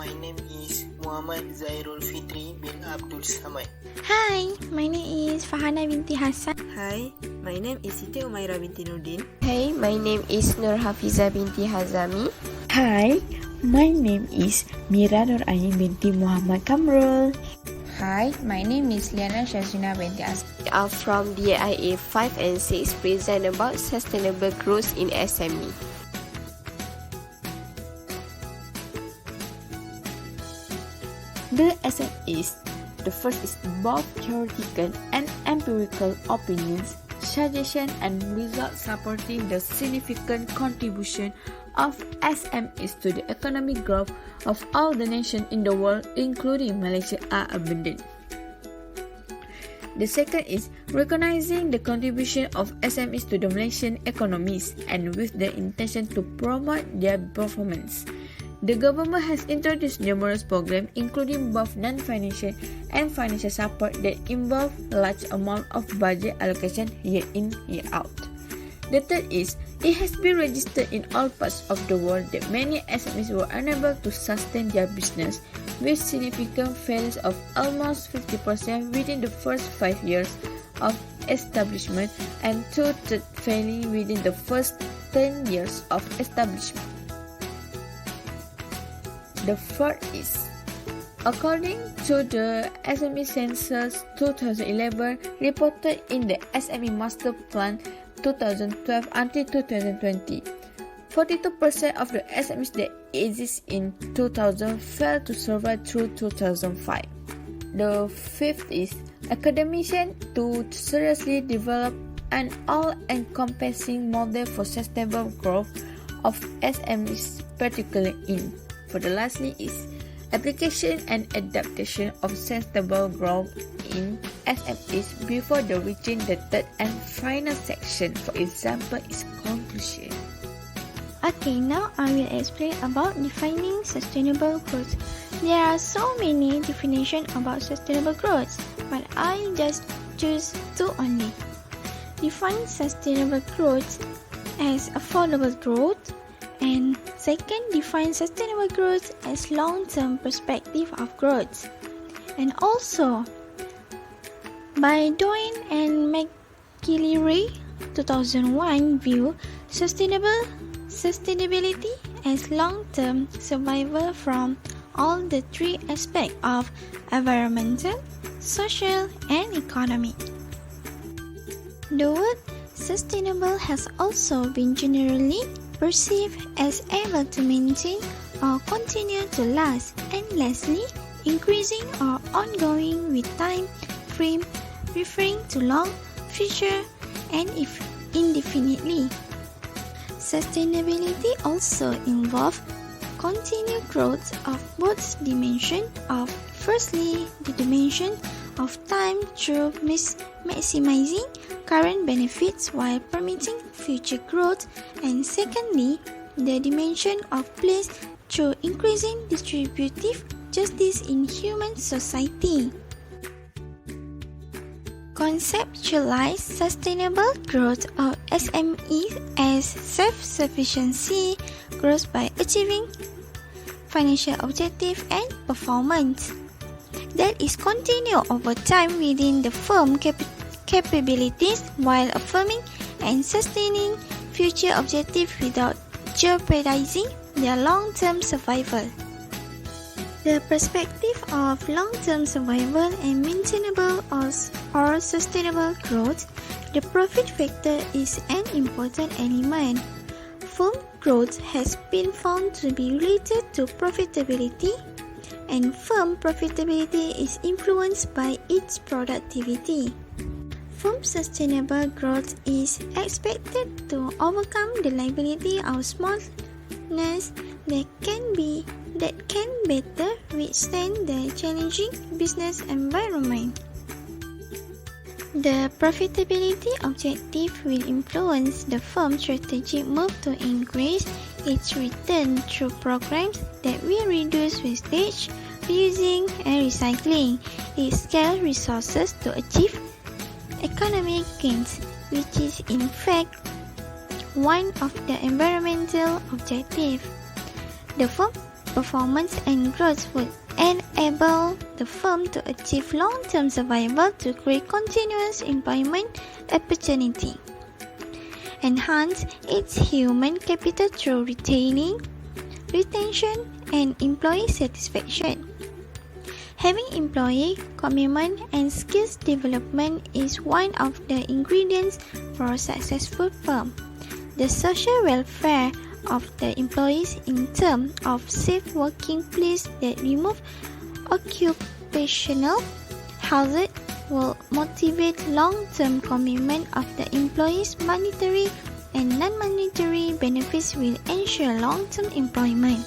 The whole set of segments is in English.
My name is Muhammad Zairul Fitri bin Abdul Samad. Hi, my name is Farhana binti Hassan. Hi, my name is Siti Umairah binti Nordin. Hey, my name is Hafizah binti Hazami. Hi, my name is Mira NurAin binti Muhammad Kamrol. Hi, my name is Lyana Syazwina binti Azhar. We are from DIA 5 and 6 present about sustainable growth in SME. The SMEs. The first is both theoretical and empirical opinions, suggestions, and results supporting the significant contribution of SMEs to the economic growth of all the nations in the world, including Malaysia, are abundant. The second is recognizing the contribution of SMEs to the Malaysian economies and with the intention to promote their performance. The government has introduced numerous programs, including both non-financial and financial support that involve large amount of budget allocation year in, year out. The third is, it has been registered in all parts of the world that many SMEs were unable to sustain their business, with significant failures of almost 50% within the first 5 years of establishment and 2/3 failing within the first 10 years of establishment. The fourth is, according to the SME Census 2011 reported in the SME Master Plan 2012 until 2020, 42% of the SMEs that exist in 2000 failed to survive through 2005. The fifth is, academicians to seriously develop an all-encompassing model for sustainable growth of SMEs, particularly in. For the lastly is, application and adaptation of sustainable growth in SMEs before the reaching the third and final section, for example, is conclusion. Okay, now I will explain about defining sustainable growth. There are so many definitions about sustainable growth, but I just choose two only. Define sustainable growth as affordable growth, and second, define sustainable growth as long-term perspective of growth. And also, by Doyne and McGillivray 2001 view sustainability as long-term survival from all the three aspects of environmental, social, and economic. The word sustainable has also been generally perceived as able to maintain or continue to last, and lastly, increasing or ongoing with time frame, referring to long, future, and indefinitely. Sustainability also involves continued growth of both dimensions of, firstly, the dimension of time through maximizing current benefits while permitting future growth, and secondly, the dimension of place through increasing distributive justice in human society. Conceptualize sustainable growth of SMEs as self-sufficiency growth by achieving financial objective and performance that is continued over time within the firm capabilities while affirming and sustaining future objectives without jeopardizing their long-term survival. The perspective of long-term survival and maintainable or sustainable growth, the profit factor is an important element. Firm growth has been found to be related to profitability, and firm profitability is influenced by its productivity. Firm sustainable growth is expected to overcome the liability of smallness that can better withstand the challenging business environment. The profitability objective will influence the firm's strategic move to increase its return through programs that will reduce wastage, reusing, and recycling its scarce resources to achieve economic gains, which is in fact one of the environmental objectives. The firm performance and growth would enable the firm to achieve long-term survival to create continuous employment opportunity, enhance its human capital through retaining, retention, and employee satisfaction. Having employee commitment and skills development is one of the ingredients for a successful firm. The social welfare of the employees in terms of safe working place that remove occupational hazard will motivate long-term commitment of the employees. Monetary and non-monetary benefits will ensure long-term employment.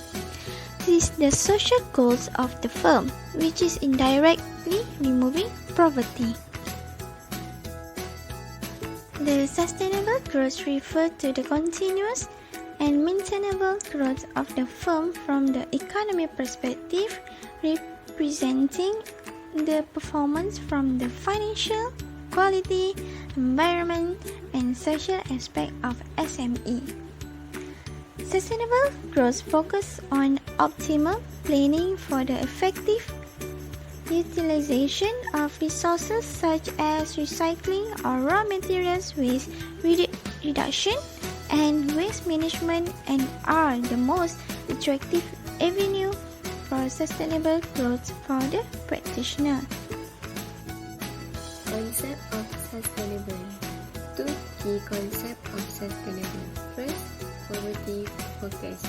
This is the social goals of the firm, which is indirectly removing poverty. The sustainable growth refers to the continuous and maintainable growth of the firm from the economic perspective, representing the performance from the financial, quality, environment, and social aspect of SME. Sustainable growth focuses on optimal planning for the effective utilization of resources such as recycling or raw materials waste reduction and waste management, and are the most attractive avenue for sustainable growth for the practitioner. Concept of sustainable. Two key concepts of sustainable. First, poverty focus.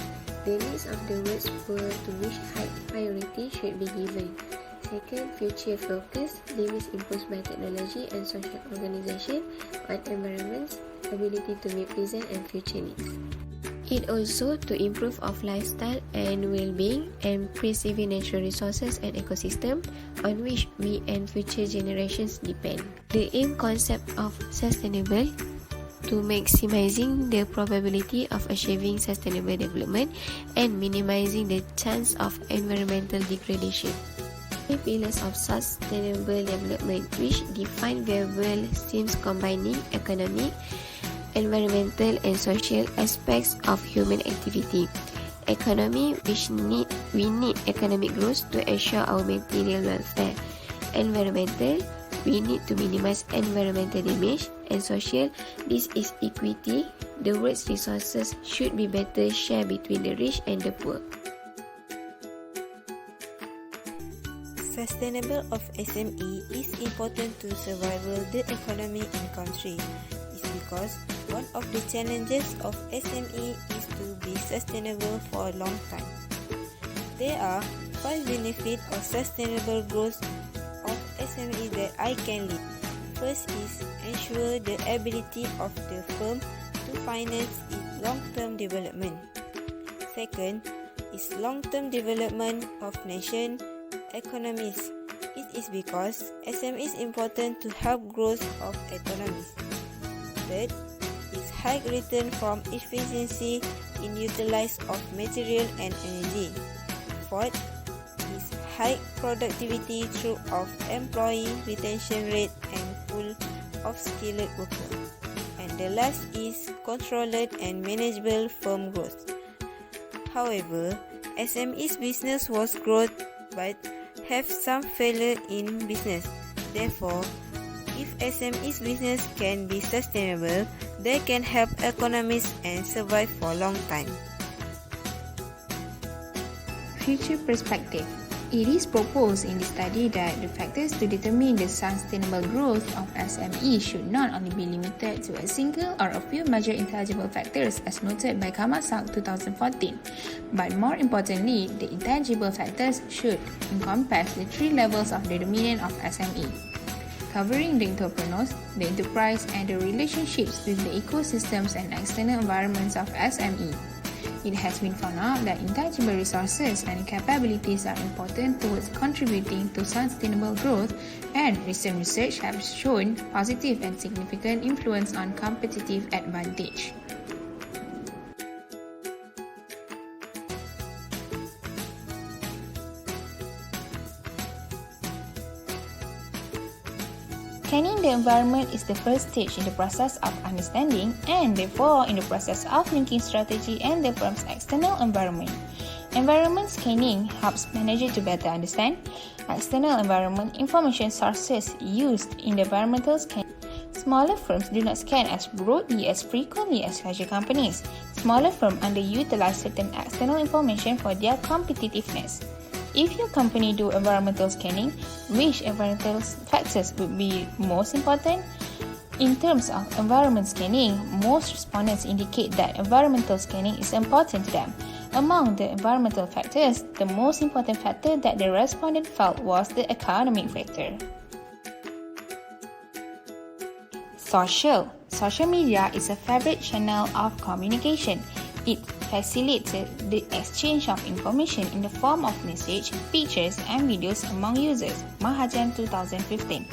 The needs of the world's poor to which high priority should be given. Second, future focus. Limits imposed by technology and social organization on environment's ability to meet present and future needs. It also to improve of lifestyle and well-being and preserving natural resources and ecosystem on which we and future generations depend. The aim concept of sustainable to maximizing the probability of achieving sustainable development and minimizing the chance of environmental degradation. Three pillars of sustainable development, which define variable streams combining economic, environmental, and social aspects of human activity. Economy, we need economic growth to ensure our material welfare. Environmental, we need to minimize environmental damage. And social, this is equity. The world's resources should be better shared between the rich and the poor. Sustainable of SME is important to survival the economy in country. It's because one of the challenges of SME is to be sustainable for a long time. There are 5 benefits of sustainable growth of SME that I can lead. First is ensure the ability of the firm to finance its long-term development. Second is long-term development of nation economies. It is because SME is important to help growth of economies. Third is high return from efficiency in utilization of material and energy. Fourth is high productivity through of employee retention rate and pool of skilled workers. And the last is controlled and manageable firm growth. However, SME's business was growth but have some failure in business. Therefore, if SME's business can be sustainable, they can help economies and survive for a long time. Future perspective. It is proposed in the study that the factors to determine the sustainable growth of SME should not only be limited to a single or a few major intangible factors as noted by Kamrol 2014, but more importantly, the intangible factors should encompass the 3 levels of determinant of SME, covering the entrepreneurs, the enterprise, and the relationships with the ecosystems and external environments of SME. It has been found out that intangible resources and capabilities are important towards contributing to sustainable growth, and recent research has shown positive and significant influence on competitive advantage. Planning the environment is the first stage in the process of understanding and therefore in the process of linking strategy and the firm's external environment. Environment scanning helps managers to better understand external environment information sources used in the environmental scanning. Smaller firms do not scan as broadly as frequently as larger companies. Smaller firms underutilize certain external information for their competitiveness. If your company do environmental scanning, which environmental factors would be most important? In terms of environment scanning, most respondents indicate that environmental scanning is important to them. Among the environmental factors, the most important factor that the respondent felt was the economic factor. Social media is a favorite channel of communication. It facilitates the exchange of information in the form of message, pictures, and videos among users. Mahajan 2015.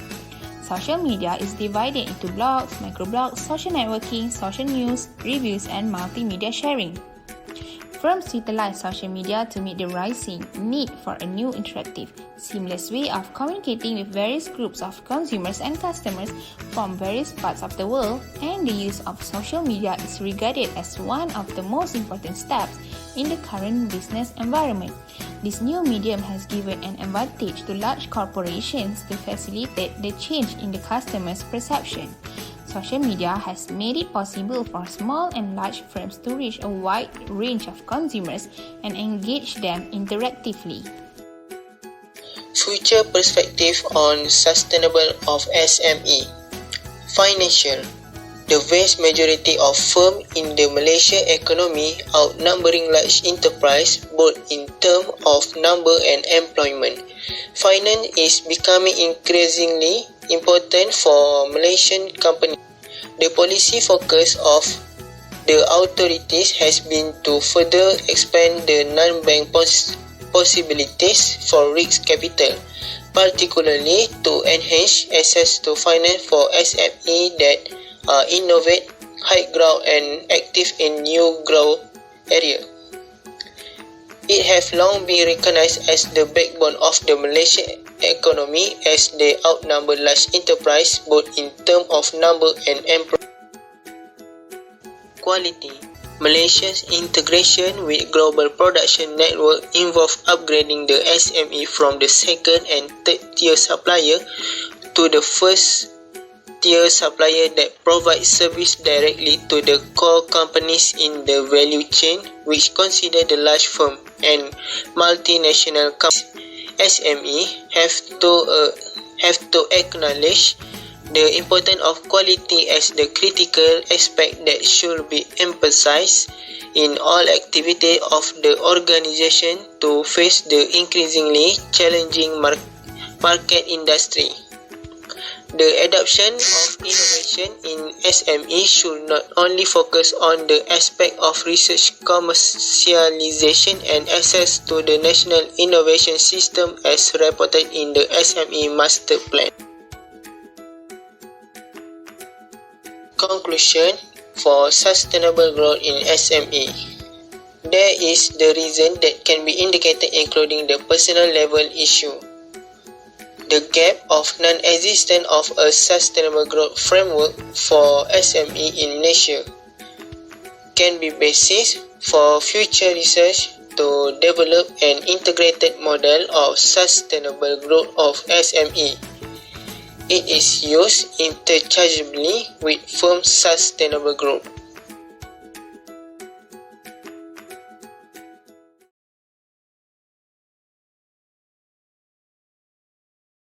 Social media is divided into blogs, microblogs, social networking, social news, reviews, and multimedia sharing. Firms utilize social media to meet the rising need for a new interactive, seamless way of communicating with various groups of consumers and customers from various parts of the world, and the use of social media is regarded as one of the most important steps in the current business environment. This new medium has given an advantage to large corporations to facilitate the change in the customer's perception. Social media has made it possible for small and large firms to reach a wide range of consumers and engage them interactively. Future perspective on sustainable of SME. Financial. The vast majority of firms in the Malaysia economy outnumbering large enterprise both in terms of number and employment. Finance is becoming increasingly important for Malaysian companies. The policy focus of the authorities has been to further expand the non-bank possibilities for risk capital, particularly to enhance access to finance for SME that innovate, high growth and active in new growth area. It has long been recognized as the backbone of the Malaysian economy as they outnumber large enterprise both in terms of number and employment. Quality. Malaysia's integration with global production network involves upgrading the SME from the second and third tier supplier to the first tier supplier that provides service directly to the core companies in the value chain, which consider the large firm and multinational companies. SME have to acknowledge the importance of quality as the critical aspect that should be emphasized in all activity of the organization to face the increasingly challenging market industry. The adoption of innovation in SME should not only focus on the aspect of research, commercialization and access to the National Innovation System as reported in the SME Master Plan. Conclusion for sustainable growth in SME. There is the reason that can be indicated including the personal level issue. The gap of non-existence of a sustainable growth framework for SME in Malaysia can be basis for future research to develop an integrated model of sustainable growth of SME. It is used interchangeably with firm sustainable growth.